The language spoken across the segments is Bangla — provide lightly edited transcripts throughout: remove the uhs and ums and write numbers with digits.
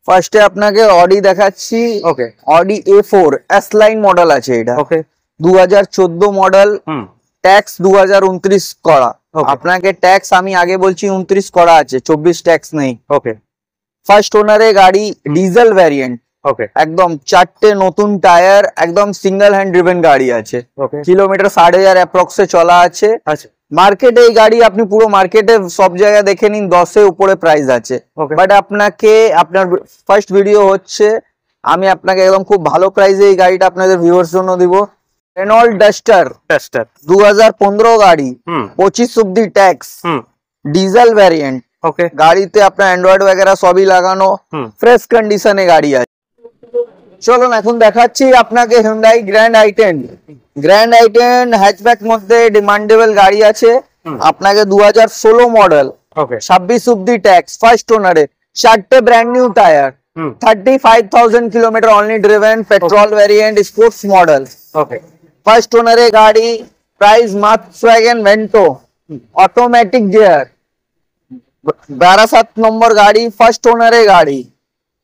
ফার্স্টে আপনাকে অডি দেখাচ্ছি। Okay, Audi A4 S line model আছে এটা। ওকে, 2014 মডেল, ট্যাক্স 2029 করা। আপনাকে ট্যাক্স আমি আগে বলছি 29 করা আছে, 24 ট্যাক্স নেই। ওকে, ফার্স্ট ওনারে গাড়ি, ডিজেল ভ্যারিয়েন্ট। ওকে, একদম 4টে নতুন টায়ার, একদম সিঙ্গেল হ্যান্ড ড্রিভেন গাড়ি আছে। ওকে, কিলোমিটার 10,500 অ্যাপ্রক্সে চলা আছে। আচ্ছা, মার্কেটে এই গাড়ি আপনি পুরো মার্কেটে সব জায়গায় দেখে নিন 10-এর উপরে প্রাইস আছে। বাট আপনাকে, আপনার ফার্স্ট ভিডিও হচ্ছে, আমি আপনাকে একদম খুব ভালো প্রাইসে এই গাড়িটা আপনাদের ভিউয়ার্স জন্য দিব। রেনল্ট ডাস্টার 2015 গাড়ি, 25 অব্দি ট্যাক্স, ডিজেল ভ্যারিয়েন্ট। ওকে, গাড়িতে আপনার অ্যান্ড্রয়েড वगैरह সবই লাগানো, ফ্রেশ কন্ডিশনে গাড়ি আছে। চলুন এখন দেখাচ্ছি আপনাকে Hyundai grand i10। Grand i10 hatchback মধ্যে ডিমান্ডেবল গাড়ি আছে। আপনাকে 2016 মডেল, 26 অব্দি ট্যাক্স, ফার্স্ট ওনারে, 4টে brand new tyre, 35,000 kilometre only driven, petrol variant, sports model. Okay, first ওনারে गाड़ी, price Volkswagen Vento, automatic gear, 12/7 number गाड़ी, फर्स्ट ओनर है गाड़ी।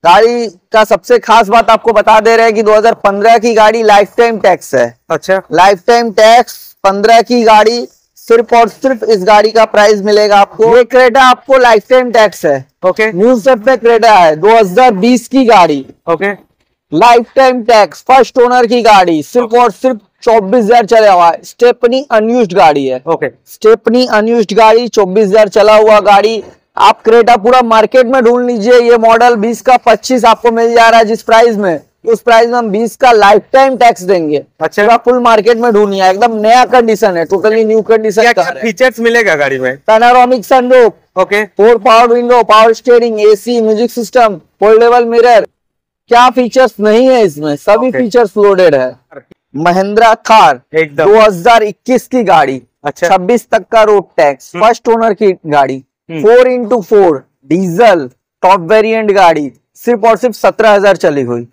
गाड़ी का सबसे खास बात आपको बता दे रहे हैं कि 2015 की गाड़ी लाइफ टाइम टैक्स है। अच्छा, लाइफ टाइम टैक्स 15 की गाड़ी, सिर्फ और सिर्फ इस गाड़ी का प्राइस मिलेगा आपको। ये क्रेटा आपको लाइफ टाइम टैक्स है। ओके, न्यूज पे क्रेटा है, 2020 की गाड़ी, okay, life time tax, first owner की गाड़ी, सिर्फ और सिर्फ 24,000 चला हुआ है। स्टेपनी अनयूज्ड गाड़ी है। ओके, स्टेपनी अनयूज्ड गाड़ी, 24,000 चला हुआ गाड़ी। आप क्रेटा पूरा मार्केट में ढूंढ लीजिए, ये मॉडल 20 का 25 आपको मिल जा रहा है। जिस प्राइस में, उस प्राइस में हम 20 का लाइफ टाइम टैक्स देंगे। अच्छा, फुल मार्केट में ढूंढिए, एकदम नया कंडीशन है, टोटली न्यू कंडीशन क्या का क्या है। फीचर्स मिलेगा गाड़ी में? Panoramic sunroof, okay, 4 power window, power steering, AC, music system, foldable mirror. क्या फीचर्स नहीं है इसमें, सभी फीचर्स लोडेड है। महिंद्रा थार एकदम 2021 की गाड़ी, अच्छा, 26 तक का रोड टैक्स, फर्स्ट ओनर की गाड़ी, 4x4 डीजल टॉप वेरिएंट गाड़ी, सिर्फ और सिर्फ 17,000 चली हुई।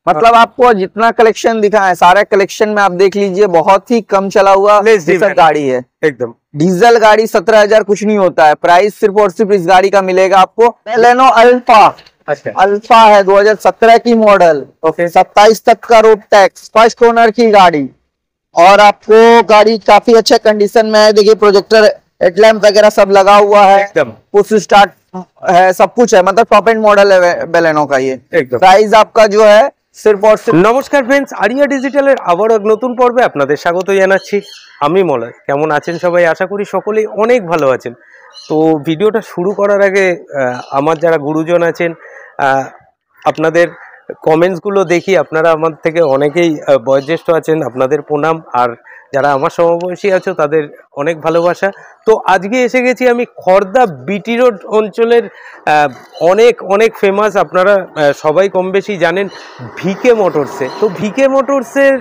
मतलब आपको जितना कलेक्शन दिखा है, सारे कलेक्शन में आप देख लीजिए, बहुत ही कम चला हुआ गाड़ी है। एकदम डीजल गाड़ी 17,000 कुछ नहीं होता है। प्राइस सिर्फ और सिर्फ इस गाड़ी का मिलेगा आपको। बेलेनो अल्फा, अच्छा, अल्फा है 2017 की मॉडल, ओके, 27 तक का रोड टैक्स, फर्स्ट ओनर की गाड़ी। और आपको गाड़ी काफी अच्छा कंडीशन में है। देखिए प्रोजेक्टर, हेडलैम्प वगैरह सब लगा हुआ है, एकदम पुश स्टार्ट है, सब कुछ है। मतलब टॉप एंड मॉडल है बेलेनो का ये। एकदम। प्राइस आपका जो है सिर्फ और सिर्फ। নমস্কার ফ্রেন্ডস, আরিয়া ডিজিটালের আবার এক নতুন পর্বে আপনাদের স্বাগত জানাচ্ছি। আমি মলয়। কেমন আছেন সবাই? আশা করি সকলেই অনেক ভালো আছেন। তো ভিডিওটা শুরু করার আগে আমার যারা গুরুজন আছেন, আপনাদের কমেন্টসগুলো দেখি, আপনারা আমার থেকে অনেকেই বয়োজ্যেষ্ঠ আছেন, আপনাদের প্রণাম। আর যারা আমার সমবয়সী আছো তাদের অনেক ভালোবাসা। তো আজকে এসে গেছি আমি খড়দা বিটি রোড অঞ্চলের অনেক অনেক ফেমাস, আপনারা সবাই কম বেশি জানেন, ভিকে মোটরসে। তো ভিকে মোটরসের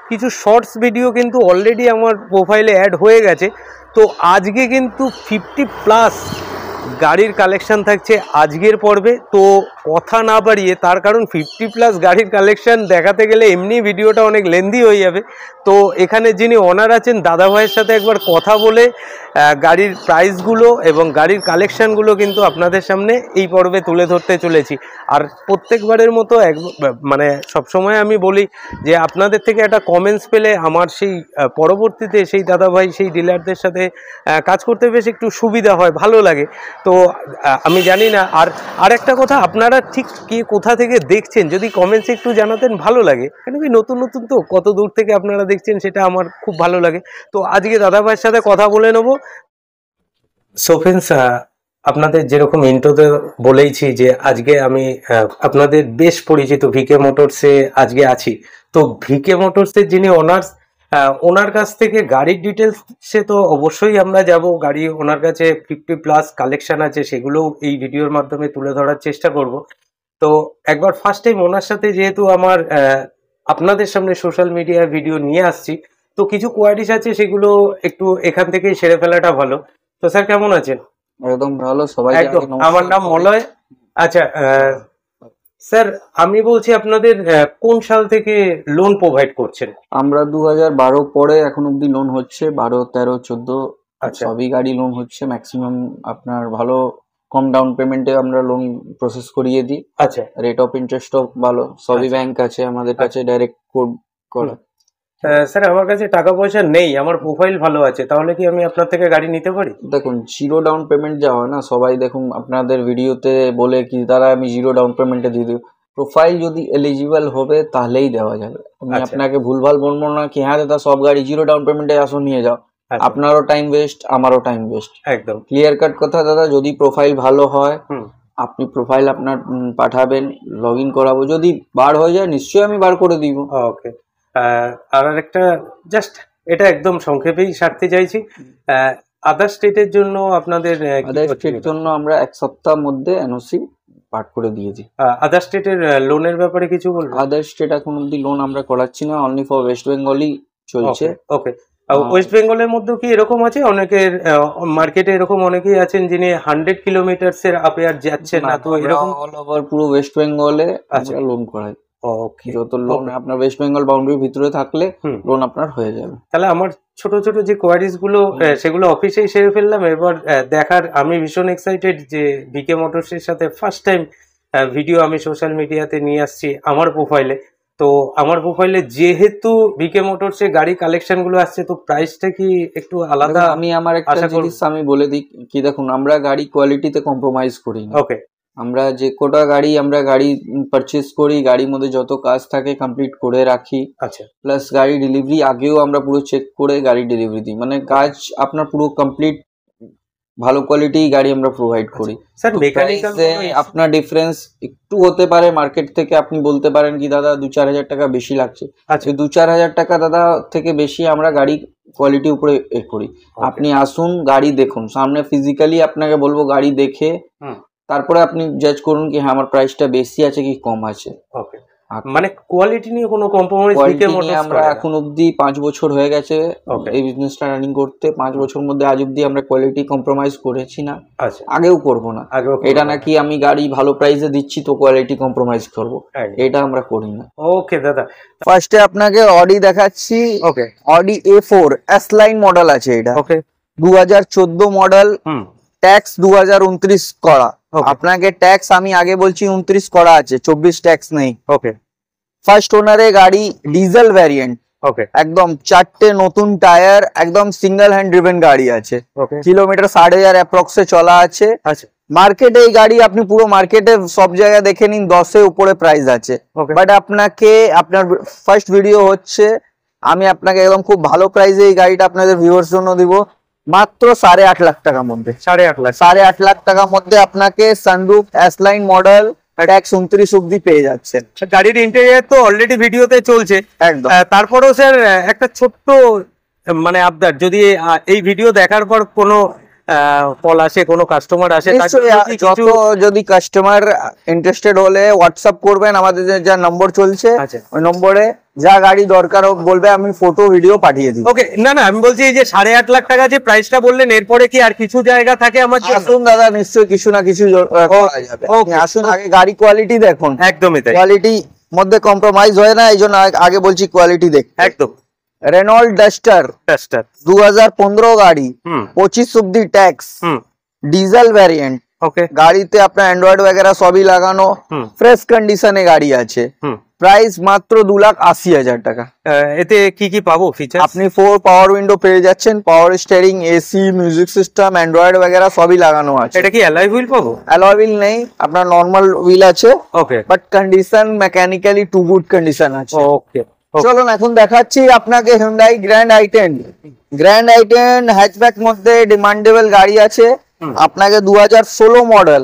কিছু শর্টস ভিডিও কিন্তু অলরেডি আমার প্রোফাইলে অ্যাড হয়ে গেছে। তো আজকে কিন্তু 50+ গাড়ির কালেকশন থাকছে আজকের পর্বে। তো কথা না বাড়িয়ে, তার কারণ 50+ গাড়ির কালেকশন দেখাতে গেলে এমনি ভিডিওটা অনেক লেন্দি হয়ে যাবে। তো এখানে যিনি ওনার আছেন, দাদা ভাইয়ের সাথে একবার কথা বলে গাড়ির প্রাইসগুলো এবং গাড়ির কালেকশানগুলো কিন্তু আপনাদের সামনে এই পর্বে তুলে ধরতে চলেছি। আর প্রত্যেকবারের মতো মানে সবসময় আমি বলি যে আপনাদের থেকে একটা কমেন্টস পেলে আমার সেই পরবর্তীতে সেই দাদা ভাই, সেই ডিলারদের সাথে কাজ করতে বেশ একটু সুবিধা হয়, ভালো লাগে। তো আমি জানি না, আর একটা কথা, আপনারা ঠিক কে কোথা থেকে দেখছেন যদি কমেন্টসে একটু জানাতেন, ভালো লাগে। কেন কি নতুন নতুন তো, কত দূর থেকে আপনারা দেখছেন সেটা আমার খুব ভালো লাগে। তো আজকে দাদা ভাইয়ের সাথে কথা বলে নেব। সো ফ্রেন্ডস, আপনাদের যেরকম ইন্ট্রোতে বলেইছি যে আজকে আমি আপনাদের বেশ পরিচিত ভিকে মোটরসে আজকে আছি। তো ভিকে মোটরসের যিনি ওনার্স, ওনার কাছ থেকে গাড়ির ডিটেলসে তো অবশ্যই আমরা যাব। গাড়ি ওনার কাছে 50+ কালেকশন আছে, সেগুলোও এই ভিডিওর মাধ্যমে তুলে ধরার চেষ্টা করব। তো একবার ফার্স্ট টাইম ওনার সাথে যেহেতু আমার আপনাদের সামনে সোশ্যাল মিডিয়ায় ভিডিও নিয়ে আসছি, তো কিছু কোয়ারিজ আছে, সেগুলো একটু এখান থেকেই সেরে ফেলাটা ভালো। তো স্যার কেমন আছেন? একদম ভালো, সবাই। আমার নাম মলয়। আচ্ছা স্যার, আমি বলছি আপনাদের কোন সাল থেকে লোন প্রোভাইড করছেন? আমরা 2012 পরে এখন অব্দি লোন হচ্ছে, 12, 13, 14 সবই গাড়ি লোন হচ্ছে। ম্যাক্সিমাম আপনার ভালো কম ডাউন পেমেন্টে আমরা লোন প্রসেস করিয়ে দিই। আচ্ছা, রেট অফ ইন্টারেস্টও ভালো, সবই ব্যাংক আছে আমাদের কাছে, ডাইরেক্ট কোড করা। স্যার আমার কাছে টাকা পয়সা নেই, আমার প্রোফাইল ভালো আছে, তাহলে কি আমি আপনার থেকে গাড়ি নিতে পারি? দেখুন, জিরো ডাউন পেমেন্ট যা হয় না, সবাই দেখুন আপনাদের ভিডিওতে বলে কি তারা আমি জিরো ডাউন পেমেন্টে দিয়ে দেবো। প্রোফাইল যদি এলিজিবল হবে তাহলেই দেওয়া যাবে। আমি আপনাকে ভুলভাল বলবো না কি হ্যাঁ দাদা সব গাড়ি জিরো ডাউন পেমেন্টে আসো নিয়ে যাও, আপনারও টাইম ওয়েস্ট আমারও টাইম ওয়েস্ট। একদম ক্লিয়ার কাট কথা দাদা। যদি প্রোফাইল ভালো হয় আপনি প্রোফাইল আপনার পাঠাবেন, লগ ইন করাবো, যদি বার হয়ে যায় নিশ্চয়ই আমি বার করে দিব। ওকে, আর একটা জাস্ট এটা একদম সংক্ষেপেই সারতে চাইছি, আদার স্টেটের জন্য আপনাদের আদার স্টেটের জন্য আমরা এক সপ্তাহের মধ্যে এনওসি পাঠ করে দিয়েছি। আদার স্টেটের লোনের ব্যাপারে কিছু বলবো? আদার স্টেট এখন অব্দি লোন আমরা করাচ্ছি না, অনলি ফর ওয়েস্ট বেঙ্গলই চলছে। ওকে, ওয়েস্ট বেঙ্গলের মধ্যে কি এরকম আছে অনেকের মার্কেটে এরকম অনেকেই আছেন যিনি 100 কিলোমিটার্স এর আপে আর যাচ্ছেন না, তো এরকম অল ওভার পুরো ওয়েস্ট বেঙ্গলে আমরা লোন করাই। ওকে, যত লোন আপনার ওয়েস্ট বেঙ্গল বাউন্ডারির ভিতরে থাকলে লোন আপনার হয়ে যাবে। তাহলে আমার ছোট ছোট যে কোয়ারিজ গুলো সেগুলো অফিসেই সেরে ফেললাম। এবার দেখার আমি ভীষণ এক্সাইটেড যে ভিকে মোটরসের সাথে ফার্স্ট টাইম ভিডিও আমি সোশ্যাল মিডিয়াতে নিয়ে আসছি আমার প্রোফাইলে। তো আমার প্রোফাইলে যেহেতু ভিকে মোটরসে গাড়ি কালেকশন গুলো আসছে, তো প্রাইসটা কি একটু আলাদা? আমি আমার একটা জিনিস আমি বলে দিই কি, দেখুন আমরা গাড়ি কোয়ালিটিতে কম্প্রোমাইজ করি না। ওকে, আমরা যে কোটা গাড়ি আমরা গাড়ি পারচেজ করি, গাড়ির মধ্যে যত কাজ থাকে কমপ্লিট করে রাখি। আচ্ছা, প্লাস গাড়ি ডেলিভারি আগেও আমরা পুরো চেক করে গাড়ি ডেলিভারি দিই, মানে কাজ আপনার পুরো কমপ্লিট ভালো কোয়ালিটি গাড়ি আমরা প্রোভাইড করি। স্যার মেকানিক্যাল আপনার ডিফারেন্স একটু হতে পারে মার্কেট থেকে, আপনি বলতে পারেন কি দাদা 2-4 হাজার টাকা বেশি লাগছে। আচ্ছা, 2-4 হাজার টাকা দাদা থেকে বেশি আমরা গাড়ি কোয়ালিটি উপরে করি। আপনি আসুন, গাড়ি দেখুন সামনে, ফিজিক্যালি আপনাকে বলবো গাড়ি দেখে তারপরে আপনি জাজ করুন কি হ্যাঁ আমার প্রাইসটা বেশি আছে কি কম আছে। ওকে, মানে কোয়ালিটি নিয়ে কোনো কম্প্রোমাইজ ভিকে মোটরস আমরা এখন অবধি 5 বছর হয়ে গেছে এই বিজনেসটা রানিং করতে। 5 বছর মধ্যে আজ অবধি আমরা কোয়ালিটি কম্প্রোমাইজ করেছি না, আগেও করব না। এটা নাকি আমি গাড়ি ভালো প্রাইসে দিচ্ছি তো কোয়ালিটি কম্প্রোমাইজ করব, এটা আমরা করি না। ওকে দাদা, ফার্স্টে আপনাকে অডি দেখাচ্ছি। Okay, Audi A4 S line model আছে এটা। ওকে, 2014 মডেল, ট্যাক্স 2029 করা। আপনাকে ট্যাক্স আমি আগে বলছি 29 করা আছে, 24 ট্যাক্স নেই। ওকে, ফার্স্ট ওনারে গাড়ি, ডিজেল ভ্যারিয়েন্ট। ওকে, একদম 4টে নতুন টায়ার, একদম সিঙ্গেল হ্যান্ড ড্রিভেন গাড়ি আছে। কিলোমিটার 10,500 অ্যাপ্রক্সে চলা আছে। আচ্ছা, মার্কেটে এই গাড়ি আপনি পুরো মার্কেটে সব জায়গায় দেখে নিন 10-এর উপরে প্রাইস আছে। বাট আপনাকে আপনার ফার্স্ট ভিডিও হচ্ছে, আমি আপনাকে একদম খুব ভালো প্রাইসে এই গাড়িটা আপনাদের ভিউয়ার্স জন্য দিব, মাত্র 8.5 লাখ টাকার মধ্যে। 8.5 লাখ টাকার মধ্যে আপনাকে sunroof S line model tax 29 অব্দি পেয়ে যাচ্ছেন। গাড়ির ইন্টেরিয়র তো অলরেডি ভিডিওতে চলছে একদম। তারপরেও স্যার একটা ছোট্ট মানে আবদার, যদি এই ভিডিও দেখার পর কোনো কল আসে, কোনো কাস্টমার আসে, যদি কাস্টমার ইন্টারেস্টেড হলে হোয়াটসঅ্যাপ করবেন, আমাদের যা নম্বর চলছে ওই নম্বরে যা গাড়ি দরকার হোক বলবে, আমি ফটো ভিডিও পাঠিয়ে দিই। ওকে, না না আমি বলছি যে 8.5 লাখ টাকা যে প্রাইসটা বললেন, এরপরে কি আর কিছু জায়গা থাকে আমার? আসুন দাদা, নিশ্চয়ই কিছু না কিছু করা যাবে। আসুন, আগে গাড়ি কোয়ালিটি দেখুন। একদমই তাই, কোয়ালিটি মধ্যে কম্প্রোমাইজ হয় না, এই জন্য আগে বলছি কোয়ালিটি দেখ। একদম। रेनॉल्ट डस्टर 2015 গাড়ি, 25 অব্দি ট্যাক্স, ডিজেল ভ্যারিয়েন্ট। ওকে, গাড়িতে আপনার অ্যান্ড্রয়েড वगैरह সবই লাগানো, ফ্রেশ কন্ডিশনে গাড়ি আছে। প্রাইস মাত্র 2,80,000 টাকা। এতে কি কি পাবো ফিচার? আপনি 4 পাওয়ার উইন্ডো পেয়ে যাচ্ছেন, power steering, AC, music system, Android वगैरह সবই লাগানো আছে। এটা কি অ্যালয় হুইল পাবো? অ্যালয় হুইল নেই, আপনার নরমাল হুইল আছে। Okay, but condition mechanically too good condition আছে। ওকে, চলুন এখন দেখাচ্ছি আপনাকে Hyundai Grand i10। Grand i10 hatchback মধ্যে ডিমান্ডেবল গাড়ি আছে। আপনাকে 2016 মডেল,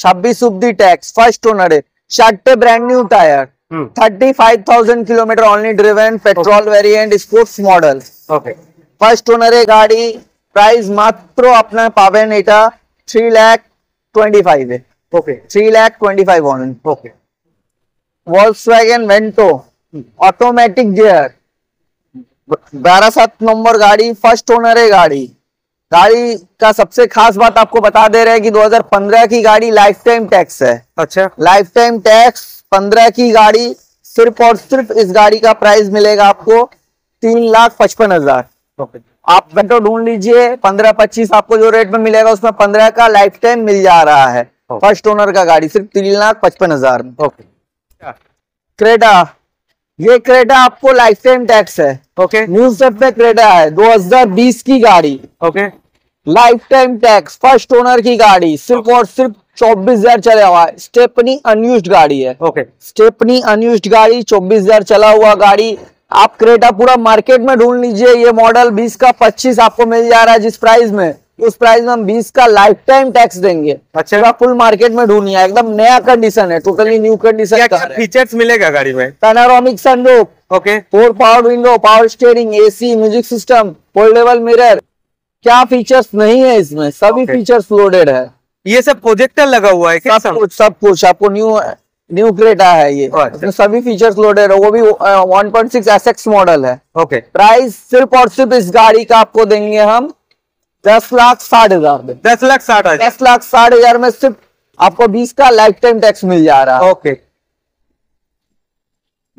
26 অব্দি ট্যাক্স, ফার্স্ট ওনারে, 4টে brand new tyre, 35,000 kilometre only driven, petrol variant, sports model. Okay, first ওনারে গাড়ি, প্রাইস মাত্র আপনার পাবেন এটা 3,25,000 এ। Okay, 3,25,000 only. Okay, Volkswagen Vento automatic gear, 12-7 number गाड़ी, फर्स्ट ओनर है गाड़ी। गाड़ी का सबसे खास बात आपको बता दे रहे हैं कि 2015 की गाड़ी, लाइफ टाइम टैक्स है। अच्छा, लाइफ टाइम टैक्स, 15 की गाड़ी, सिर्फ और सिर्फ इस गाड़ी का प्राइस मिलेगा आपको 3,55,000। आप वेंटो ढूंढ लीजिए 15-25 आपको जो रेट में मिलेगा उसमें 15 का लाइफ टाइम मिल जा रहा है। फर्स्ट ओनर का गाड़ी सिर्फ 3,55,000 में। ओके। क्रेटा, ये क्रेटा आपको लाइफ टाइम टैक्स है। ओके। न्यू शेप में क्रेटा है 2020 की गाड़ी। Okay. Life time tax, first owner की गाड़ी, सिर्फ और सिर्फ 24,000 चला हुआ है। स्टेपनी अनयूज्ड गाड़ी है। ओके। स्टेपनी अनयूज्ड गाड़ी, 24,000 चला हुआ गाड़ी। आप क्रेटा पूरा मार्केट में ढूंढ लीजिए, ये मॉडल 20 का 25 आपको मिल जा रहा है। जिस प्राइस में, उस प्राइस में हम 20 का लाइफ टाइम टैक्स देंगे। अच्छा। फुल मार्केट में ढूंढिए, एकदम नया कंडीशन है, टोटली न्यू कंडीशन का। फीचर्स मिलेगा गाड़ी में? Panoramic sunroof, okay, 4 power window, power steering, AC, music system, foldable mirror. क्या फीचर्स नहीं है इसमें? सभी फीचर्स लोडेड है। ये सब प्रोजेक्टर लगा हुआ है क्या? सब कुछ आपको न्यू क्रेटा है ये। इसमें सभी फीचर्स लोडेड है, वो भी 1.6 SX मॉडल है। ओके। प्राइस सिर्फ और सिर्फ इस गाड़ी का आपको देंगे हम 10,60,000 में। 10,60,000? 10,60,000 में सिर्फ आपको 20 का लाइफ टाइम टैक्स मिल जा रहा है। ओके।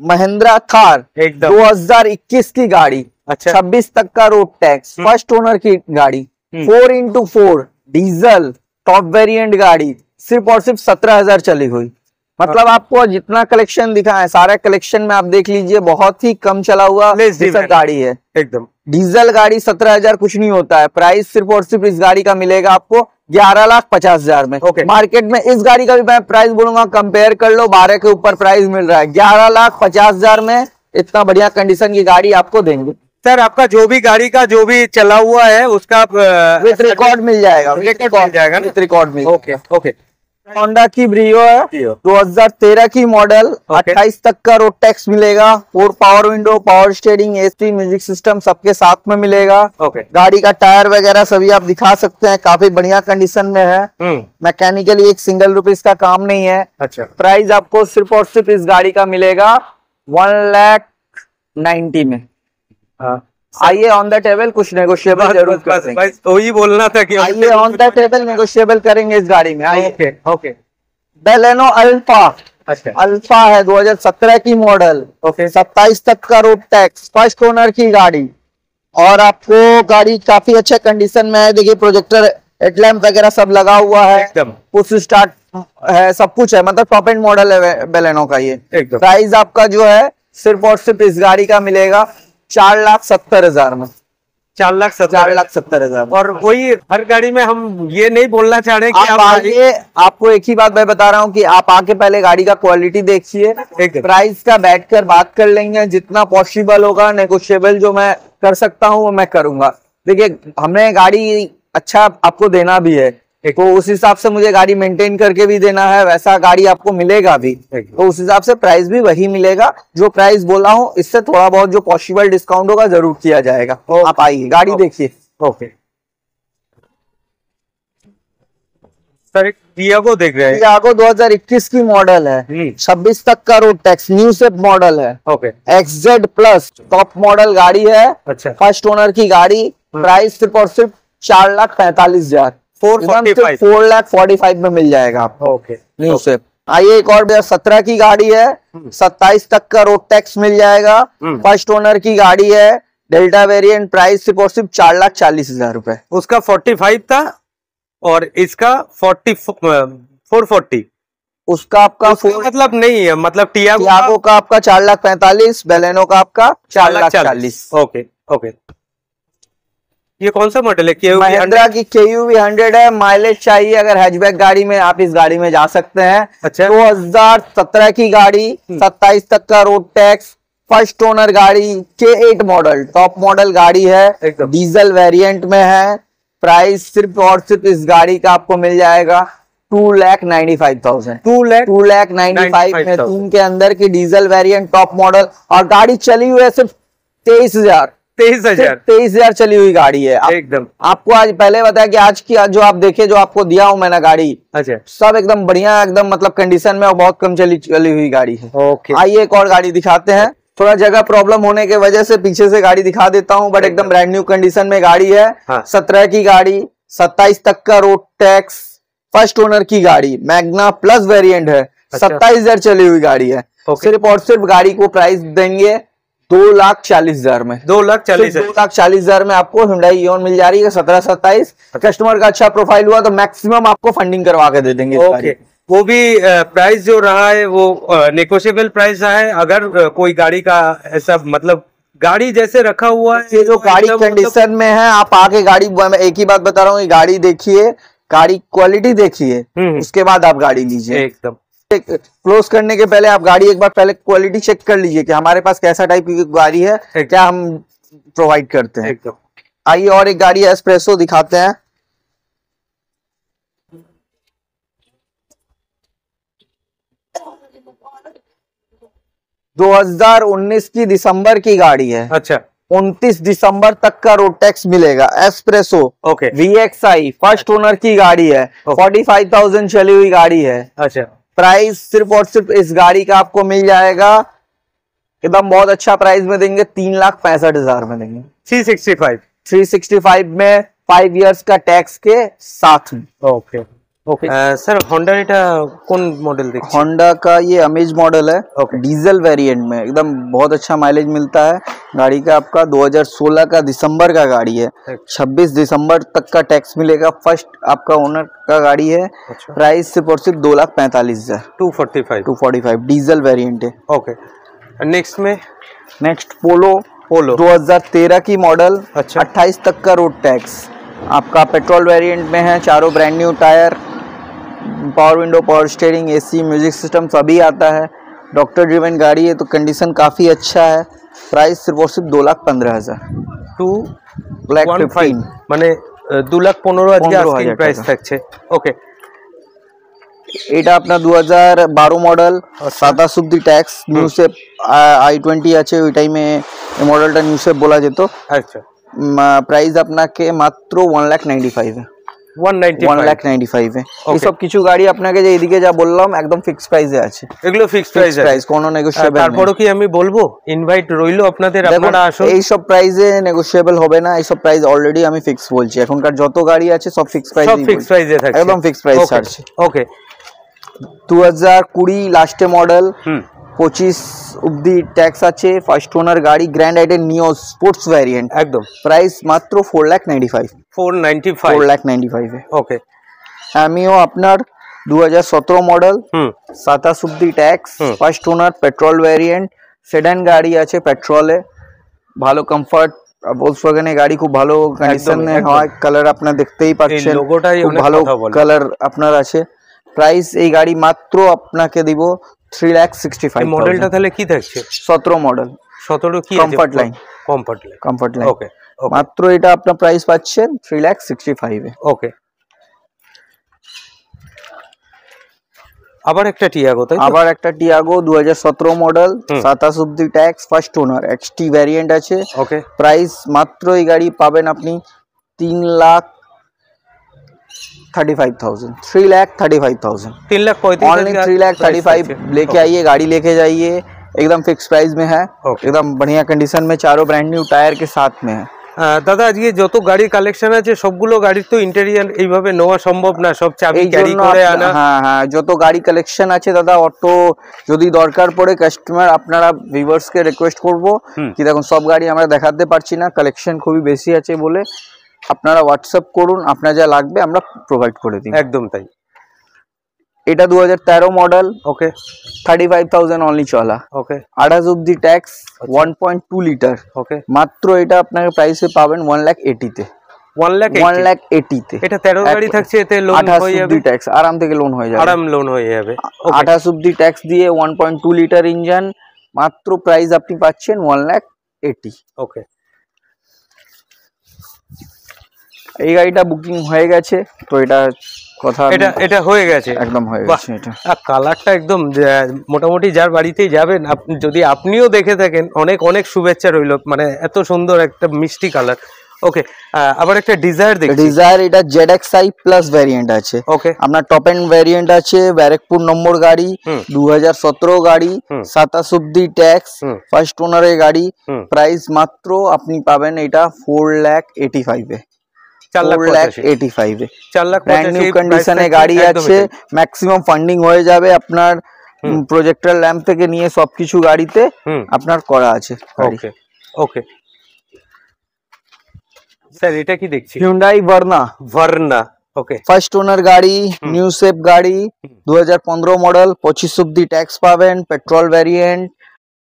महिंद्रा थार एकदम 2021 की गाड़ी। अच्छा। 26 तक का रोड टैक्स, फर्स्ट ओनर की गाड़ी, 4x4 डीजल टॉप वेरिएंट गाड़ी, सिर्फ और सिर्फ 17,000 चली हुई। मतलब आपको जितना कलेक्शन दिखा है, सारे कलेक्शन में आप देख लीजिए, बहुत ही कम चला हुआ गाड़ी है। एकदम डीजल गाड़ी 17,000 कुछ नहीं होता है। प्राइस सिर्फ और सिर्फ इस गाड़ी का मिलेगा आपको 11,50,000 में। मार्केट में इस गाड़ी का भी मैं प्राइस बोलूंगा, कंपेयर कर लो, 12 के ऊपर प्राइस मिल रहा है। 11,50,000 में इतना बढ़िया कंडीशन की गाड़ी आपको देंगे। सर, आपका जो भी गाड़ी का जो भी चला हुआ है उसका विथ रिकॉर्ड मिल जाएगा। With record mill. Okay. Okay. Honda की ब्रियो है 2013 की मॉडल, 28 तक का रोड टैक्स मिलेगा। 4 power window, power steering, AC, music system सबके साथ में मिलेगा। गाड़ी का टायर वगैरह सभी आप दिखा सकते हैं, काफी बढ़िया कंडीशन में है। मैकेनिकली एक सिंगल रुपीस का काम नहीं है। अच्छा। प्राइस आपको सिर्फ और सिर्फ इस गाड़ी का मिलेगा 1,90,000 में। आइए ऑन द टेबल, कुछ नेगोशिएबल जरूर करेंगे। वही बोलना था कि आइए ऑन द टेबल नेगोशिएबल करेंगे इस गाड़ी में। आइए। ओके। बेलेनो अल्फा। अच्छा। अल्फा है 2017 की मॉडल। ओके। 27 तक का रोड टैक्स, फर्स्ट ओनर की गाड़ी, और आपको गाड़ी काफी अच्छे कंडीशन में है। देखिए प्रोजेक्टर, हेडलैम्प वगैरह सब लगा हुआ है, एकदम पुश स्टार्ट है, सब कुछ है। मतलब टॉप एंड मॉडल है बेलेनो का ये। प्राइस आपका जो है सिर्फ और सिर्फ इस गाड़ी का मिलेगा 4,70,000 में। 4,70,000। और वही हर गाड़ी में हम ये नहीं बोलना चाह रहे कि आप आगे, आपको एक ही बात मैं बता रहा हूँ कि आप आके पहले गाड़ी का क्वालिटी देखिए, प्राइस का बैठकर बात कर लेंगे। जितना पॉसिबल होगा नेगोशिएबल जो मैं कर सकता हूँ वो मैं करूंगा। देखिए हमने गाड़ी अच्छा आपको देना भी है, तो उस हिसाब से मुझे गाड़ी मेंटेन करके भी देना है, वैसा गाड़ी आपको मिलेगा भी। तो उस हिसाब से प्राइस भी वही मिलेगा जो प्राइस बोला हूँ। इससे थोड़ा बहुत जो पॉसिबल डिस्काउंट होगा जरूर किया जाएगा। आप आइए गाड़ी देखिए। ओके सर, टियागो देख रहे हैं। टियागो 2021 की मॉडल है, 26 तक का road tax, new shape model है। Okay. XZ plus top model गाड़ी है। अच्छा। फर्स्ट ओनर की गाड़ी। प्राइस सिर्फ और सिर्फ 4,45,000, 4,45,000 में मिल जाएगा आपको। ओके। New shape. आइए एक और 2017 की गाड़ी है, 27 तक का रोड टैक्स मिल जाएगा। फर्स्ट ओनर की गाड़ी है, डेल्टा वेरिएंट, प्राइस सिर्फ और सिर्फ 4,40,000 रुपए। उसका 45 था और इसका 440। उसका आपका मतलब नहीं है, मतलब टियागो का आपका 4,45,000, बेलेनो का आपका 4,40,000। ओके। ओके। ये कौन सा मॉडल है? महिंद्रा की KUV 100 है। माइलेज चाहिए अगर हैचबैक गाड़ी में, आप इस गाड़ी में जा सकते हैं। अच्छा। 2017 की गाड़ी, 27 तक का रोड टैक्स, फर्स्ट ओनर गाड़ी, K8 मॉडल, टॉप मॉडल गाड़ी है, डीजल वेरिएंट में है। प्राइस सिर्फ और सिर्फ इस गाड़ी का आपको मिल जाएगा 2,95,000। 2,95,000 में 3 के अंदर की डीजल वेरिएंट टॉप मॉडल, और गाड़ी चली हुई है सिर्फ 23,000। 23,000 चली हुई गाड़ी है। एकदम आपको आज पहले बताया कि आज की जो आप देखे, जो आपको दिया हूं मैंने गाड़ी, अच्छा, सब एकदम बढ़िया, एकदम मतलब कंडीशन में, और बहुत कम चली हुई गाड़ी है। ओके। आइए एक और गाड़ी दिखाते हैं। थोड़ा जगह प्रॉब्लम होने की वजह से पीछे से गाड़ी दिखा देता हूं, बट एकदम ब्रांड न्यू कंडीशन में गाड़ी है। 17 की गाड़ी, 27 तक का रोड टैक्स, फर्स्ट ओनर की गाड़ी, मैग्ना प्लस वेरिएंट है। 27,000 चली हुई गाड़ी है। सिर्फ और सिर्फ गाड़ी को प्राइस देंगे 2,40,000 में। 2,40,000 2,40,000 में आपको Hyundai Ion मिल जा रही है 17-27। कस्टमर का अच्छा प्रोफाइल हुआ तो मैक्सिमम आपको फंडिंग करवा के दे देंगे। ओके, वो भी प्राइस जो रहा है वो नेगोशिएबल प्राइस रहा है। अगर कोई गाड़ी का ऐसा मतलब गाड़ी जैसे रखा हुआ है, ये जो गाड़ी कंडीशन में है, आप आके गाड़ी, एक ही बात बता रहा हूँ, गाड़ी देखिए, गाड़ी क्वालिटी देखिए, उसके बाद आप गाड़ी लीजिए। एकदम क्लोज करने के पहले आप गाड़ी एक बार पहले क्वालिटी चेक कर लीजिए कि हमारे पास कैसा टाइप की गाड़ी है, क्या हम प्रोवाइड करते हैं। एकदम। आइए और एक गाड़ी एस्प्रेसो दिखाते हैं। दो 2019 की दिसंबर की गाड़ी है। अच्छा, 29 दिसंबर तक का रोड टैक्स मिलेगा। Espresso okay, VXI first owner की गाड़ी है। 45,000 चली हुई गाड़ी है। अच्छा, प्राइस सिर्फ और सिर्फ इस गाड़ी का आपको मिल जाएगा एकदम बहुत अच्छा प्राइस में देंगे, 3,65,000 में देंगे। 365 में 5 इयर्स का टैक्स के साथ में। Okay okay. सर होंडा এটা কোন मॉडल देखिए? होंडा का ये अमेज मॉडल है। ओके। डीजल वेरिएंट में एकदम बहुत अच्छा माइलेज मिलता है गाड़ी का। आपका 2016 का दिसंबर का गाड़ी है। 26 दिसंबर तक का टैक्स मिलेगा। फर्स्ट आपका ओनर का गाड़ी है। अच्छा। प्राइस सिर्फ और सिर्फ 2,45,000। 245 डीजल वेरिएंट है। ओके। नेक्स्ट में नेक्स्ट पोलो 2013 की मॉडल। अच्छा। 28 तक का रोड टैक्स। आपका पेट्रोल वेरिएंट में है। चारों brand new tyre, power window, power steering, AC, music system सभी आता है। डॉक्टर ड्रिवन गाड़ी है तो कंडीशन काफी अच्छा है। प्राइस सिर्फ और सिर्फ 2,15,000। 2,15,000 মানে 2,15,000 আজকে আস্কিং প্রাইস থাকছে। ওকে। এটা আপনার 2012 মডেল, 27 অব্দি ট্যাক্স। নিউ শেপ i20 আছে, ওই টাইমে এই মডেলটা নিউ শেপ বলা যেত। আচ্ছা। প্রাইস আপনাকে মাত্র 1,95,000 है। 1,95,000 है। এই সব কিছু গাড়ি আপনাকে যে এদিকে যা বললাম একদম ফিক্স প্রাইসে আছে। এগুলো ফিক্স প্রাইস, কোনো নেগোশিয়েবল নেই। তারপরও কি আমি বলবো ইনভাইট রইলো আপনাদের, আপনারা আসুন। এই সব প্রাইসে নেগোশিয়েবল হবে না। এই সব প্রাইস অলরেডি আমি ফিক্স বলছি। এখনকার যত গাড়ি আছে সব ফিক্স প্রাইস, সব ফিক্স প্রাইসে থাকছে, একদম ফিক্স প্রাইস আছে। ওকে। 2020 লাস্টে মডেল, 25 অব্দি ট্যাক্স আছে। ফার্স্ট ওনার গাড়ি, গ্র্যান্ড আইটেন নিও স্পোর্টস ভ্যারিয়েন্ট। একদম। প্রাইস মাত্র 4,95,000। 4,95,000 है। ওকে। অ্যামিও আপনার 2017 মডেল, 27 অব্দি tax. First owner, petrol variant, sedan গাড়ি আছে পেট্রোলে, ভালো কমফর্ট। ভলক্সওয়াগনের গাড়ি খুব ভালো কন্ডিশনে হয়। কালার আপনারা দেখতেই পাচ্ছেন, খুব ভালো কালার আপনার আছে। প্রাইস এই গাড়ি মাত্র আপনাকে দিব 3,65,000। মডেলটা তাহলে কি থাকছে? 17 মডেল। 17 কি? Comfort line. ওকে। মাত্র এটা আপনার প্রাইস পাচ্ছেন 3,65,000 এ। ওকে। আবার একটা টিয়াগো, তাই? আবার একটা টিয়াগো 2017 মডেল, 27 অব্দি tax. First owner, XT variant আছে। ওকে। প্রাইস মাত্র এই গাড়ি পাবেন আপনি 3,35,000। 3,35,000। 3,35,000 लेके आइए, गाड़ी लेके जाइए। एकदम फिक्स प्राइस में है, एकदम बढ़िया कंडीशन में, चारों ब्रांड न्यू टायर के साथ में है। দাদা আজকে যত গাড়ির কালেকশন আছে সবগুলো গাড়ির তো ইন্টেরিয়র এইভাবে নেওয়া সম্ভব না, সব চাবি ক্যারি করে আনা। হ্যাঁ, যত গাড়ি কালেকশন আছে দাদা, অটো যদি দরকার পড়ে কাস্টমার, আপনারা ভিউয়ার্সকে রিকোয়েস্ট করব কি দেখুন সব গাড়ি আমরা দেখাতে পারছি না, কালেকশন খুবই বেশি আছে বলে আপনারা হোয়াটসঅ্যাপ করুন, আপনার যা লাগবে আমরা প্রোভাইড করে দিই। একদম তাই। এটা 2013 মডেল। ওকে। 35,000 অনলি চলা। ওকে। 28 অব্দি ট্যাক্স, 1.2 লিটার। ওকে। মাত্র এটা আপনাকে প্রাইসে পাবেন 1,80,000 তে। 1,80,000 তে। এটা 13 গাড়ি থাকছে, এতে লোন হয়ে যাবে। 28 ট্যাক্স আরাম থেকে লোন হয়ে যাবে। আরাম লোন হয়ে যাবে। 28 অব্দি ট্যাক্স দিয়ে 1.2 লিটার ইঞ্জিন, মাত্র প্রাইস আপনি পাচ্ছেন 1,80,000। ওকে। এই গাড়িটা বুকিং হয়ে গেছে তো এটা কথা, এটা হয়ে গেছে, একদম হয়ে গেছে। এটা কালারটা একদম মোটামুটি যার বাড়িতেই যাবেন যদি আপনিও দেখে থাকেন, অনেক অনেক শুভেচ্ছা রইল, মানে এত সুন্দর একটা মিষ্টি কালার। ওকে। আবার একটা ডিজায়ার দেখি। ডিজায়ার এটা ZXi প্লাস ভ্যারিয়েন্ট আছে। ওকে। আপনার টপ এন্ড ভ্যারিয়েন্ট আছে, ব্যারেকপুর নম্বর গাড়ি, 2017 গাড়ি, 27 অব্দি ট্যাক্স, ফার্স্ট ওনারের গাড়ি। প্রাইস মাত্র আপনি পাবেন এটা 4,85,000 এ। 4,85,000 এ। 4,85,000 ব্র্যান্ড নিউ কন্ডিশনে গাড়ি আছে, ম্যাক্সিমাম ফান্ডিং হয়ে যাবে আপনার প্রজেক্টর ল্যাম্প থেকে নিয়ে সবকিছু গাড়িতে আপনার করা আছে। ওকে ওকে স্যার এটা কি দেখছি? Hyundai Verna. ভার্না ওকে, ফার্স্ট ওনার গাড়ি, নিউ শেপ গাড়ি, 2015 মডেল, 25 অব্দি ট্যাক্স পাবেন, পেট্রোল ভ্যারিয়েন্ট।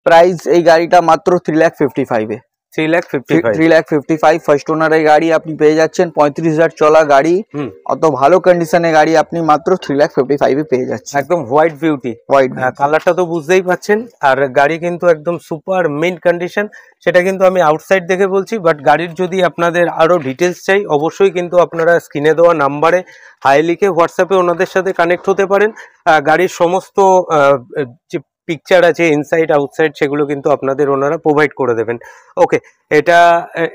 প্রাইস এই গাড়িটা মাত্র 3,55,000 এ। 3,55,000 ফার্স্ট ওনার এই গাড়ি আপনি পেয়ে যাচ্ছেন। 35,000 চলা গাড়ি, অত ভালো কন্ডিশনে গাড়ি আপনি মাত্র 3,55,000 এ পেয়ে যাচ্ছেন। একদম হোয়াইট বিউটি, হোয়াইট কালারটা তো বুঝতেই পাচ্ছেন। আর গাড়ি কিন্তু একদম সুপার মিন্ট কন্ডিশন, সেটা কিন্তু আমি আউটসাইড দেখে বলছি। বাট গাড়ির যদি আপনাদের আরো ডিটেলস চাই, অবশ্যই কিন্তু আপনারা স্ক্রিনে দেওয়া নাম্বারে হাই লিখে হোয়াটসঅ্যাপে ওনাদের সাথে কানেক্ট হতে পারেন। গাড়ির সমস্ত যে পিকচার আছে ইনসাইড আউটসাইড সেগুলো কিন্তু আপনাদের ওনারা প্রোভাইড করে দেবেন। ওকে,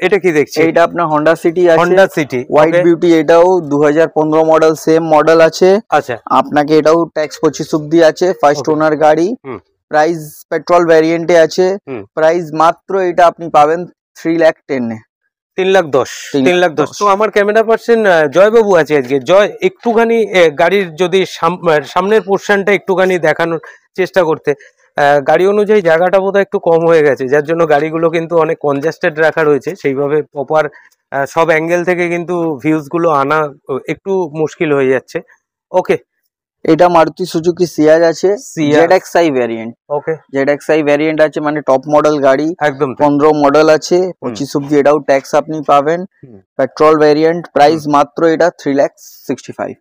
এটা কি দেখছি? এটা আপনার হন্ডা সিটি আছে, হন্ডা সিটি হোয়াইট বিউটি। এটাও 2015 মডেল, সেম মডেল আছে। আচ্ছা, আপনাকে এটাও ট্যাক্স 25 অব্দি আছে, ফার্স্ট ওনার গাড়ি। প্রাইস পেট্রোল ভ্যারিয়েন্টে আছে। প্রাইস মাত্র এটা আপনি পাবেন 3,10,000 এ। 3,10,000। তো আমার ক্যামেরা পার্সন জয়বাবু আছে আজকে। জয়, একটুখানি গাড়ির যদি সামনের পোর্শনটা একটুখানি দেখানোর চেষ্টা করতে। গাড়ি অনুযায়ী জায়গাটা বোধহয় একটু কম হয়ে গেছে, যার জন্য গাড়িগুলো কিন্তু অনেক কনজাস্টেড রাখা রয়েছে। সেইভাবে প্রপার সব অ্যাঙ্গেল থেকে কিন্তু ভিউজ গুলো আনা একটু মুশকিল হয়ে যাচ্ছে। ওকে, এটা মারুতি সুজুকি সিয়াজ আছে, ZXi ভ্যারিয়েন্ট। ওকে, ZXi ভ্যারিয়েন্ট আছে, মানে টপ মডেল গাড়ি। একদম 15 মডেল আছে, 25 অব্দি এটাও ট্যাক্স আপনি পাবেন। পেট্রোল ভ্যারিয়েন্ট, প্রাইস মাত্র এটা 3,65,000।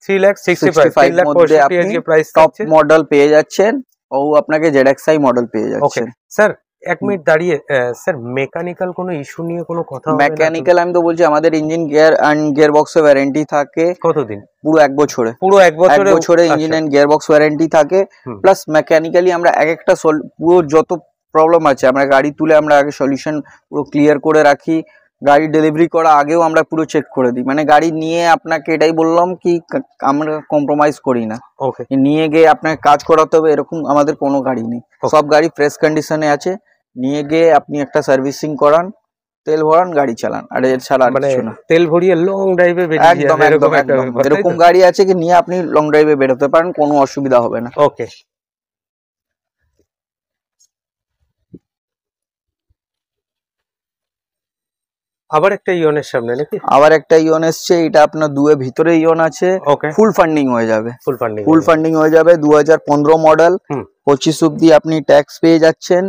3,65,000 মধ্যে আপনি টপ মডেল পেয়ে যাচ্ছেন, ও আপনাকে ZXi মডেল পেয়ে যাচ্ছেন। স্যার এক মিনিট দাঁড়িয়ে, স্যার মেকানিক্যাল কোনো ইস্যু নিয়ে কোনো কথা? মেকানিক্যাল আমি তো বলছি, আমাদের ইঞ্জিন গিয়ার এন্ড গিয়ার বক্সে ওয়ারেন্টি থাকে। কতদিন? পুরো 1 বছরে। পুরো 1 বছরে engine and gear box warranty থাকে। প্লাস মেকানিক্যালি আমরা একটা পুরো যত প্রবলেম আছে আমরা গাড়ি তুলে আমরা আগে সলিউশন পুরো ক্লিয়ার করে রাখি। গাড়ি ডেলিভারি করা আগেও আমরা পুরো চেক করে দিই। মানে গাড়ি নিয়ে আপনাকে এটাই বললাম কি আমরা কম্প্রোমাইজ করি না। ওকে, নিয়ে গিয়ে আপনাকে কাজ করাতে হবে এরকম আমাদের কোনো গাড়ি নেই। সব গাড়ি ফ্রেশ কন্ডিশনে আছে। নিয়ে গিয়ে আপনি একটা সার্ভিসিং করান, তেল ভরান, গাড়ি চালান, আর এর ছাড়া মানে কিছু না। তেল ভরিয়ে লং ড্রাইভে বেরিয়ে একদম এরকম গাড়ি আছে কি নিয়ে আপনি লং ড্রাইভে বেরোতে পারেন, কোনো অসুবিধা হবে না। ওকে, আবার একটা ইয়নের সামনে নাকি? আবার একটা ইয়ন এসছে, এটা আপনার দুয়ে ভিতরে ইয়ন আছে। ফুল ফান্ডিং হয়ে যাবে, ফুল ফান্ডিং হয়ে যাবে। 2015 মডেল, 25 অব্দি আপনি ট্যাক্স পেয়ে যাচ্ছেন।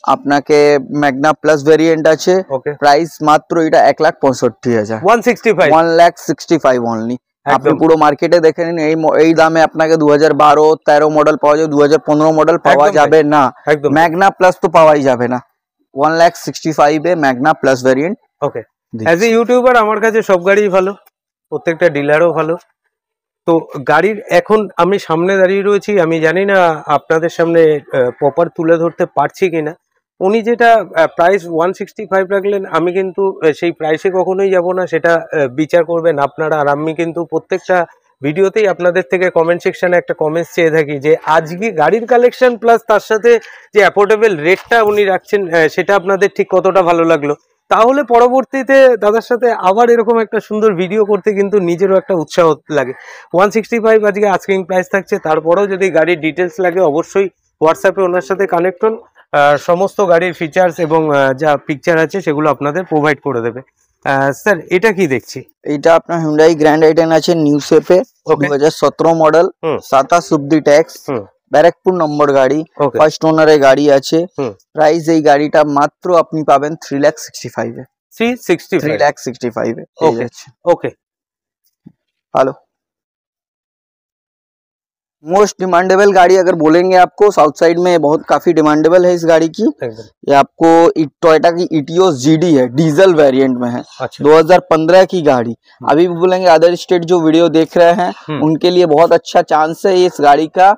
আপনাকে ম্যাগনা প্লাস ভেরিয়েন্ট আছে। প্রাইস মাত্র এটা 1,65,000, 1,65,000 অনলি। আপনি পুরো মার্কেটে দেখে নিন, এই দামে আপনাকে 2012-13 মডেল পাওয়া যাবে, 2015 মডেল পাওয়া যাবে না। ম্যাগনা প্লাস তো পাওয়াই যাবে না। 1,65,000 এ Magna plus variant. Okay, as a YouTuber আমার কাছে সব গাড়িই ভালো, প্রত্যেকটা ডিলারও ভালো। তো গাড়ির এখন আমি সামনে দাঁড়িয়ে রয়েছি, আমি জানি না আপনাদের সামনে প্রপার তুলে ধরতে পারছি কিনা। উনি যেটা প্রাইস 165 রাখলেন, আমি কিন্তু সেই প্রাইসে কখনোই যাব না, সেটা বিচার করবেন আপনারা। আর আমি কিন্তু প্রত্যেকটা ভিডিওতেই আপনাদের থেকে কমেন্ট সেকশনে একটা কমেন্টস চেয়ে থাকি যে আজকে গাড়ির কালেকশন প্লাস তার সাথে যে অ্যাফোর্ডেবল রেটটা উনি রাখছেন সেটা আপনাদের ঠিক কতটা ভালো লাগলো। তাহলে পরবর্তীতে দাদার সাথে আবার এরকম একটা সুন্দর ভিডিও করতে কিন্তু নিজেরও একটা উৎসাহ লাগে। 165 আজকে আস্কিং প্রাইস থাকছে, তারপরেও যদি গাড়ির ডিটেলস লাগে অবশ্যই হোয়াটসঅ্যাপে ওনার সাথে কানেক্ট হন। সমস্ত গাড়ির ফিচার্স এবং যা পিকচার আছে সেগুলো আপনাদের প্রোভাইড করে দেবে। স্যার এটা কি দেখছি? এটা আপনার Hyundai Grand i10 আছে, নিউ শেপে, 2017 মডেল, 27 অব্দি ট্যাক্স, ব্যারাকপুর নম্বর গাড়ি, ফার্স্ট ওনারে গাড়ি আছে। প্রাইস এই গাড়িটা মাত্র আপনি পাবেন 3,65,000 এ। 3,65,000 এ। ওকে, हेलो। मोस्ट डिमांडेबल गाड़ी अगर बोलेंगे आपको, साउथ साइड में बहुत काफी डिमांडेबल है इस गाड़ी की। ये आपको टोयोटा की इटियोस GD है, डीजल वेरिएंट में है। 2015 की गाड़ी। अभी भी बोलेंगे अदर स्टेट जो वीडियो देख रहे हैं उनके लिए बहुत अच्छा चांस है इस गाड़ी का।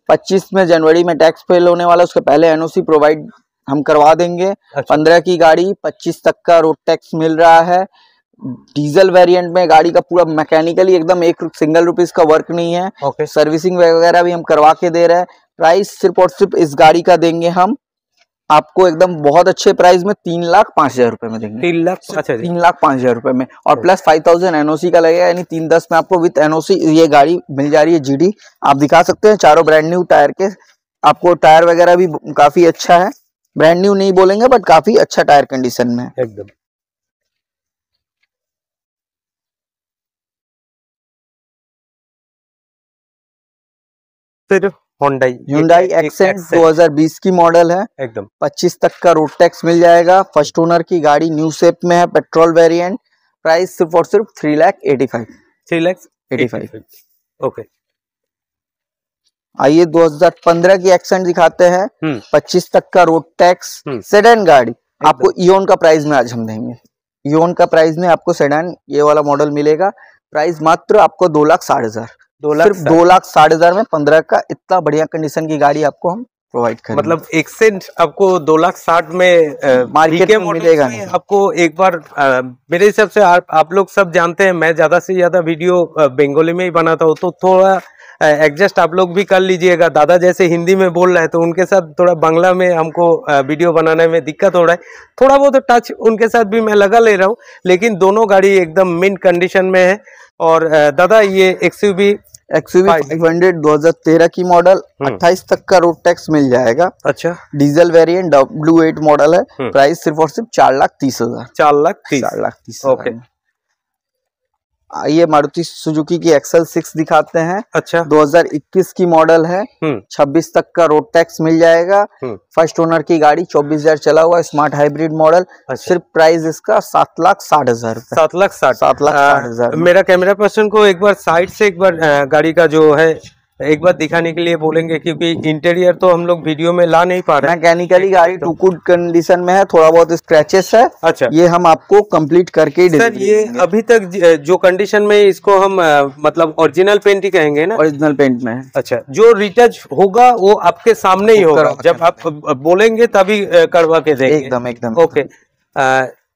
25 में जनवरी में टैक्स फेल होने वाला, उसके पहले NOC प्रोवाइड हम करवा देंगे। 15 की गाड़ी, 25 तक का रोड टैक्स मिल रहा है। डीजल वेरिएंट में गाड़ी का पूरा मैकेनिकली एकदम एक सिंगल रुपीस का वर्क नहीं है। सर्विसिंग वगैरह भी हम करवा के दे रहे हैं। प्राइस सिर्फ और सिर्फ इस गाड़ी का देंगे हम आपको एकदम बहुत अच्छे प्राइस में 3,05,000 रुपए में देंगे। 3 लाख, अच्छा 3,05,000 रुपए में, और प्लस 5,000 एनओसी का लगेगा, यानी 3,10 में आपको विद एनओसी ये गाड़ी मिल जा रही है। जीडी आप दिखा सकते हैं, चारों ब्रांड न्यू टायर के, आपको टायर वगैरह भी काफी अच्छा है, ब्रांड न्यू नहीं बोलेंगे बट काफी अच्छा टायर कंडीशन में है एकदम। फिर Hyundai Accent 2020 की मॉडल है, एकदम 25 तक का रोड टैक्स मिल जाएगा, फर्स्ट ओनर की गाड़ी, न्यू शेप में है, पेट्रोल वेरिएंट, प्राइस सिर्फ और सिर्फ 3,85,000। ओके। आइए 2015 की एक्सेंट दिखाते हैं, 25 तक का रोड टैक्स, सेडान गाड़ी, आपको इयोन का प्राइस में आज हम देंगे। इयोन का प्राइस में आपको सेडान ये वाला मॉडल मिलेगा, प्राइस मात्र आपको 2,60,000, सिर्फ 2,60,000 में 15 का इतना बढ़िया कंडीशन की गाड़ी आपको हम प्रोवाइड करेंगे। मतलब एक्सेंट आपको 2,60,000 में मार्केट में मिलेगा नहीं आपको। एक बार मेरे हिसाब से आप लोग सब जानते हैं, मैं ज्यादा से ज्यादा वीडियो बंगाली में ही बनाता हूँ, तो थोड़ा एडजस्ट आप लोग भी कर लीजिएगा। दादा जैसे हिंदी में बोल रहे हैं तो उनके साथ थोड़ा बांग्ला में हमको वीडियो बनाने में दिक्कत हो रहा है, थोड़ा बहुत टच उनके साथ भी मैं लगा ले रहा हूँ, लेकिन दोनों गाड़ी एकदम मिंट कंडीशन में है। और दादा ये एक्सयूवी 500 2013 की मॉडल, 28 तक का रोड टैक्स मिल जाएगा। अच्छा, डीजल वेरिएंट W8 मॉडल है, प्राइस सिर्फ और सिर्फ 4,30,000। 4,30,000 ओके। आइए मारुति सुजुकी की XL6 दिखाते हैं। अच्छा, 2021 की मॉडल है, 26 तक का रोड टैक्स मिल जाएगा, फर्स्ट ओनर की गाड़ी, 24,000 चला हुआ, स्मार्ट हाइब्रिड मॉडल। अच्छा। सिर्फ प्राइस इसका 7,60,000। 7,60,000। मेरा कैमरा पर्सन को एक बार साइड से एक बार गाड़ी का जो है एक बार दिखाने के लिए बोलेंगे, क्योंकि इंटीरियर तो हम लोग वीडियो में ला नहीं पा रहे। मैकेनिकली गाड़ी टू गुड कंडीशन में है, थोड़ा बहुत स्क्रैचेस है। अच्छा, ये हम आपको कंप्लीट करके सर ये अभी तक जो कंडीशन में इसको हम मतलब ओरिजिनल पेंट ही कहेंगे ना? ओरिजिनल पेंट में है। अच्छा, जो रिटच होगा वो आपके सामने ही होगा, जब आप बोलेंगे तभी करवा के देंगे। एकदम ओके।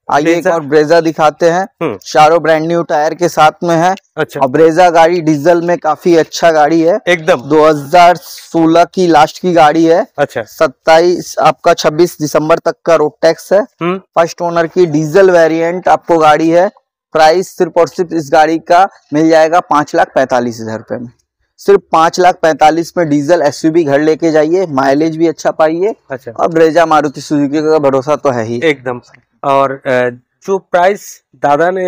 आइए एक और ब्रेजा दिखाते हैं, चारों ब्रांड न्यू टायर के साथ में है। अच्छा, और ब्रेजा गाड़ी डीजल में काफी अच्छा गाड़ी है, एकदम 2016 की लास्ट की गाड़ी है। अच्छा, 26 दिसंबर तक का रोड टैक्स है, फर्स्ट ओनर की डीजल वेरिएंट आपको गाड़ी है, प्राइस सिर्फ और सिर्फ इस गाड़ी का मिल जाएगा 5,45,000 रुपए में। सिर्फ 5,45,000 में डीजल एसयूवी घर लेके जाइए, माइलेज भी अच्छा पाइए। अच्छा, और ब्रेजा मारुति सुजुकी का भरोसा तो है ही एकदम। और जो प्राइस दादा ने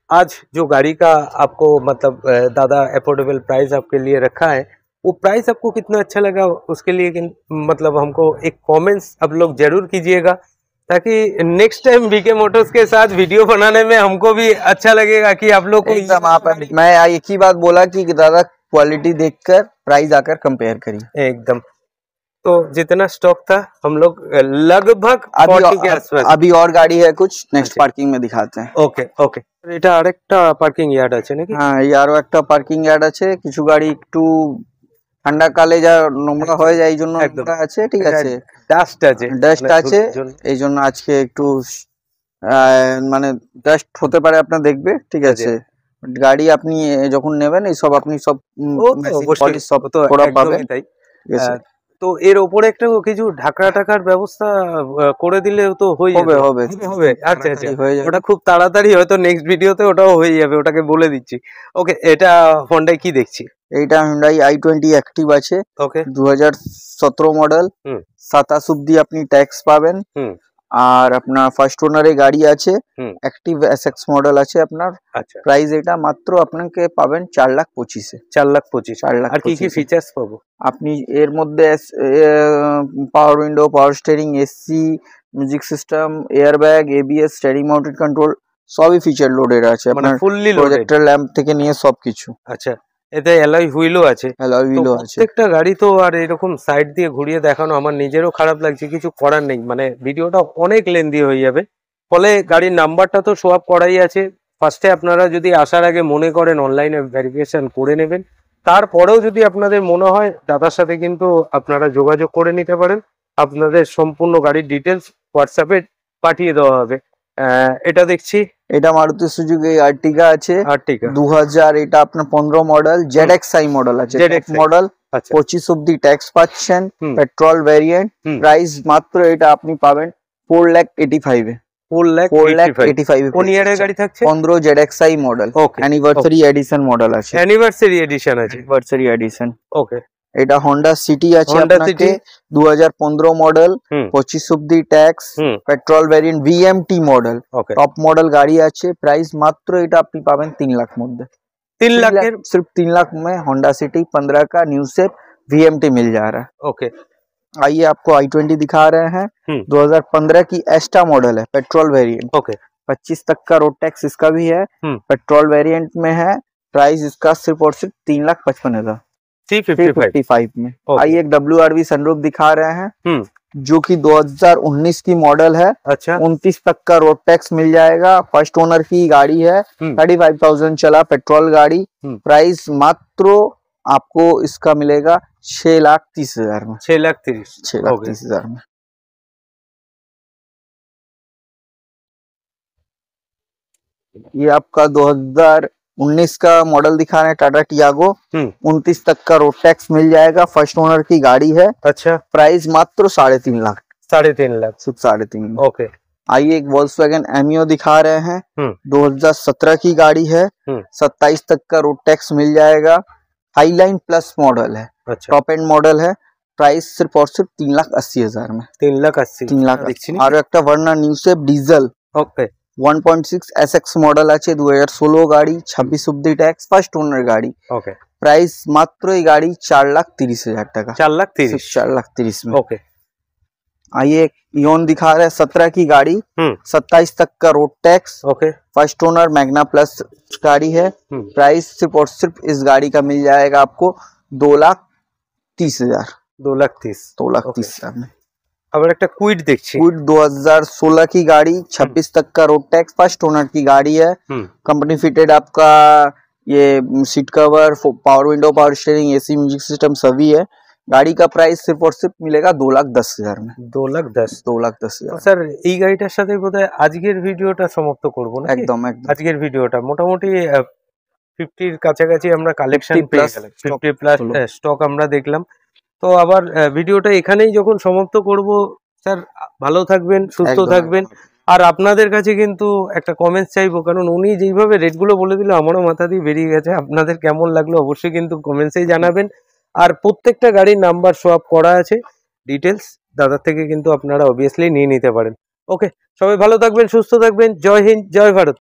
आज जो गाड़ी का आपको मतलब दादा अफोर्डेबल प्राइस आपके लिए रखा है, वो प्राइस आपको कितना अच्छा लगा उसके लिए मतलब हमको एक कमेंट्स आप लोग जरूर कीजिएगा, ताकि नेक्स्ट टाइम बीके मोटर्स के साथ वीडियो बनाने में हमको भी अच्छा लगेगा कि आप लोग को एकदम। मैं एक ही बात बोला कि दादा क्वालिटी देखकर प्राइस आकर कंपेयर करिए एकदम। तो जितना स्टॉक था हम लोग लगभग 40 के आसपास। अभी और गाड़ी है कुछ, नेक्स्ट पार्किंग में दिखाते हैं। Okay okay. এটা আরেকটা পার্কিং ইয়ার্ড আছে নাকি? হ্যাঁ, এই আরো একটা পার্কিং ইয়ার্ড আছে, কিছু গাড়ি একটু ঠান্ডা কালে যা নোংরা হয়ে যায় এই জন্য নোংরা আছে, ঠিক আছে, ডাস্ট আছে এই জন্য আজকে একটু মানে ডাস্ট হতে পারে, আপনার দেখবে, ঠিক আছে। গাড়ি আপনি যখন নেবেন এই সব আপনি সব পলিশ সব তো করা পাবেন, ঠিক আছে। তো এর উপরে একটা কিছু ঢাকা টাকার ব্যবস্থা করে দিলে তো হবে। আচ্ছা আচ্ছা, ওটা খুব তাড়াতাড়ি হয়তো নেক্সট ভিডিওতে ওটাও হয়ে যাবে, ওটাকে বলে দিচ্ছি। ওকে, এটা হোন্ডাই কি দেখছি? এইটা Hyundai i20 অ্যাক্টিভ আছে, ওকে, 2017 মডেল, 27 অবধি আপনি ট্যাক্স পাবেন। আর আপনার ফার্স্ট ওনারে গাড়ি আছে, অ্যাক্টিভ SX মডেল আছে আপনার। আচ্ছা, প্রাইস এটা মাত্র আপনাকে পাবেন 4,25,000। 4,25,000। আর কি কি ফিচার্স পাবো আপনি এর মধ্যে? পাওয়ার উইন্ডো, পাওয়ার steering, AC, music system, airbag, ABS, steering mounted control, সবই ফিচার লোডেড আছে আপনার, ফুললি প্রজেক্টর ল্যাম্প থেকে নিয়ে সবকিছু। আচ্ছা, এতে অ্যালয় হুইলও আছে। প্রত্যেকটা গাড়ি তো আর এরকম সাইড দিয়ে ঘুরিয়ে দেখানো আমার নিজেরও খারাপ লাগছে, কিছু করার নেই, মানে ভিডিওটা অনেক লেন্দি হয়ে যাবে, ফলে গাড়ির নাম্বারটা তো শো আপ করাই আছে। ফার্স্টে আপনারা যদি আসার আগে মনে করেন অনলাইনে ভেরিফিকেশন করে নেবেন, তারপরেও যদি আপনাদের মনে হয় দাদার সাথে কিন্তু আপনারা যোগাযোগ করে নিতে পারেন, আপনাদের সম্পূর্ণ গাড়ির ডিটেলস হোয়াটসঅ্যাপে পাঠিয়ে দেওয়া হবে। এটা দেখছি, এটা মারুতি সুজুকি আর্টিকা আছে, 2000, এটা আপনার 15 মডেল, ZXi মডেল আছে, ZX মডেল, আচ্ছা 25 অব্দি ট্যাক্স পাচ্ছেন, হুম। পেট্রোল ভ্যারিয়েন্ট, হুম। প্রাইস মাত্র এটা আপনি পাবেন 4,85,000 এ। 4,85,000 কোন ইয়ারের গাড়ি থাকছে? 15 ZXi model, Okay, anniversary edition model আছে, অ্যানিভার্সারি এডিশন আছে। Anniversary edition. ওকে, এটা হন্ডা সিটি আছে Honda আপনাকে City। 2015 মডেল, হুম 25 অব্দি ট্যাক্স, হুম petrol variant VMT model, okay, top model गाड़ी আছে, प्राइस मात्र এটা আপনি পাবেন 3 লাখ মধ্যে। 3 লাখের। सिर्फ 3 लाख में होंडा सिटी 15 का न्यू शेप VMT मिल जा रहा है। ओके, आइए आपको i20 दिखा रहे हैं, हम्म। 2015 की एस्टा मॉडल है, पेट्रोल वेरिएंट, ओके, 25 तक का रोड टैक्स इसका भी है, हम्म। पेट्रोल वेरिएंट में है, प्राइस इसका सिर्फ और सिर्फ 3,55,000 355 में। Okay। आइए एक WRV सनरूफ दिखा रहे हैं, हम्म, जो कि 2019 की मॉडल है, अच्छा 29 तक का रोड टैक्स मिल जाएगा, फर्स्ट ओनर की गाड़ी है, 35,000 चला, पेट्रोल गाड़ी, हम्म। प्राइस मात्र आपको इसका मिलेगा 6,30,000 में, 6,30,000 6,30,000 में। ये आपका 2019 का मॉडल दिखा रहे हैं, टाटा टियागो, 29 तक का रोड टैक्स मिल जाएगा, फर्स्ट ओनर की गाड़ी है, अच्छा प्राइस मात्र 3.5 लाख, 3.5 लाख। सिर्फ 3.5 में। ओके, आइए एक वोल्क्सवैगन एमियो दिखा रहे हैं, 2017 की गाड़ी है, 27 तक का रोड टैक्स मिल जाएगा, हाईलाइन प्लस मॉडल है, अच्छा टॉप एंड मॉडल है, प्राइस सिर्फ और सिर्फ 3,80,000 में, 3,80,000 3,80,000। और एक Verna new shape diesel okay, 1.6 SX model আছে, 2016 गाड़ी, 26 অব্দি ট্যাক্স, ফার্স্ট ওনার গাড়ি, ओके, प्राइस मात्र এই গাড়ি 4,30,000 টাকা, 4,30,000 4,30,000 में। ओके, आइए एक इयोन दिखा रहे हैं, 17 की गाड़ी, 27 तक का road tax, okay, first owner Magna plus गाड़ी है, प्राइस सिर्फ और सिर्फ इस गाड़ी का मिल जाएगा आपको 2,30,000, 2,30,000 में। আবার একটা কুইট দেখছি, क्विड 2016 की गाड़ी, 26 तक का रोड टैक्स, फर्स्ट ओनर की गाड़ी है, कंपनी फिटेड आपका ये seat cover, power window, power steering, AC music system सभी है। गाड़ी का प्राइस सिर्फ और सिर्फ मिलेगा 2,10,000 में, 2,10,000। 2,10,000। স্যার এই গাড়িটার সাথে বোধহয় আজকের ভিডিওটা সমাপ্ত করব না? একদম একদম। আজকের ভিডিওটা মোটামুটি 50 কাছাকাছি আমরা কালেকশন 50 পেয়ে গেলাম, 50 প্লাস স্টক আমরা দেখলাম। তো আবার ভিডিওটা এখানেই যখন সমাপ্ত করব, স্যার ভালো থাকবেন, সুস্থ থাকবেন। আর আপনাদের কাছে কিন্তু একটা কমেন্টস চাইবো, কারণ উনি যেইভাবে রেটগুলো বলে দিল আমারও মাথা দিয়ে বেরিয়ে গেছে। আপনাদের কেমন লাগলো অবশ্যই কিন্তু কমেন্টসেই জানাবেন। আর প্রত্যেকটা গাড়ির নাম্বার শো আপ করা আছে, ডিটেলস দাদার থেকে কিন্তু আপনারা অবভিয়াসলি নিয়ে নিতে পারেন। ওকে, সবাই ভালো থাকবেন, সুস্থ থাকবেন। জয় হিন্দ, জয় ভারত।